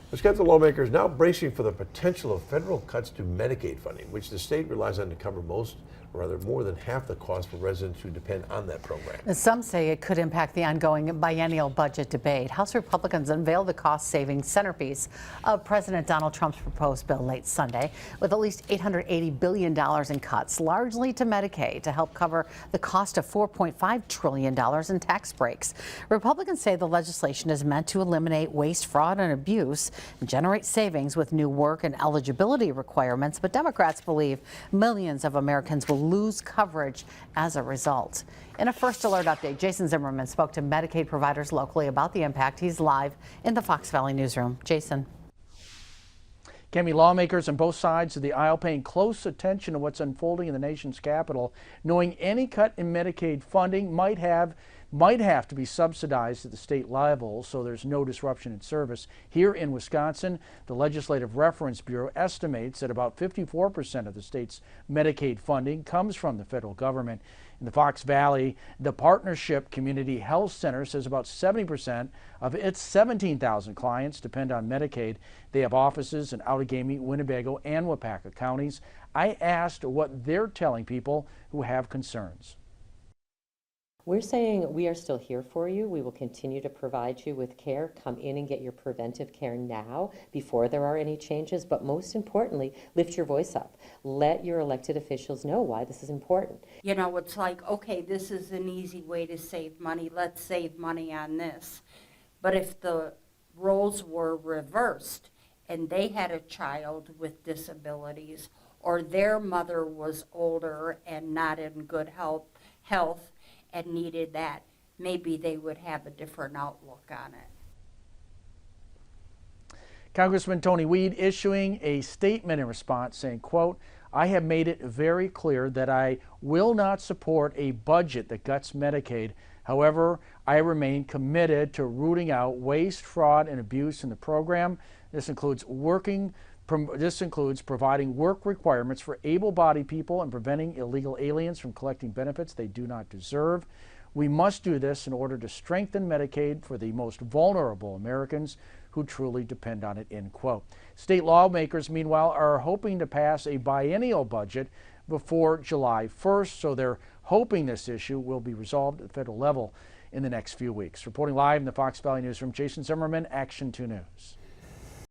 Wisconsin lawmakers now bracing for the potential of federal cuts to Medicaid funding, which the state relies on to cover most, or rather more than half the cost for residents who depend on that program. Some say it could impact the ongoing biennial budget debate. House Republicans unveiled the cost-saving centerpiece of President Donald Trump's proposed bill late Sunday, with at least $880 billion in cuts, largely to Medicaid, to help cover the cost of $4.5 trillion in tax breaks. Republicans say the legislation is meant to eliminate waste, fraud, and abuse and generate savings with new work and eligibility requirements, but Democrats believe millions of Americans will lose coverage as a result. In a First Alert update, Jason Zimmerman spoke to Medicaid providers locally about the impact. He's live in the Fox Valley newsroom. Jason. Cami, lawmakers on both sides of the aisle paying close attention to what's unfolding in the nation's capital, knowing any cut in Medicaid funding might have to be subsidized at the state level so there's no disruption in service. Here in Wisconsin, the Legislative Reference Bureau estimates that about 54% of the state's Medicaid funding comes from the federal government. In the Fox Valley, the Partnership Community Health Center says about 70% of its 17,000 clients depend on Medicaid. They have offices in Outagamie, Winnebago, and Waupaca counties. I asked what they're telling people who have concerns. We're saying we are still here for you. We will continue to provide you with care. Come in and get your preventive care now before there are any changes. But most importantly, lift your voice up. Let your elected officials know why this is important. You know, it's like, okay, this is an easy way to save money. Let's save money on this. But if the roles were reversed and they had a child with disabilities or their mother was older and not in good health and needed that, maybe they would have a different outlook on it. Congressman Tony Weed issuing a statement in response saying, quote, "I have made it very clear that I will not support a budget that guts Medicaid. However, I remain committed to rooting out waste, fraud, and abuse in the program. This includes providing work requirements for able-bodied people and preventing illegal aliens from collecting benefits they do not deserve. We must do this in order to strengthen Medicaid for the most vulnerable Americans who truly depend on it," end quote. State lawmakers, meanwhile, are hoping to pass a biennial budget before July 1st, so they're hoping this issue will be resolved at the federal level in the next few weeks. Reporting live in the Fox Valley newsroom, Jason Zimmerman, Action 2 News.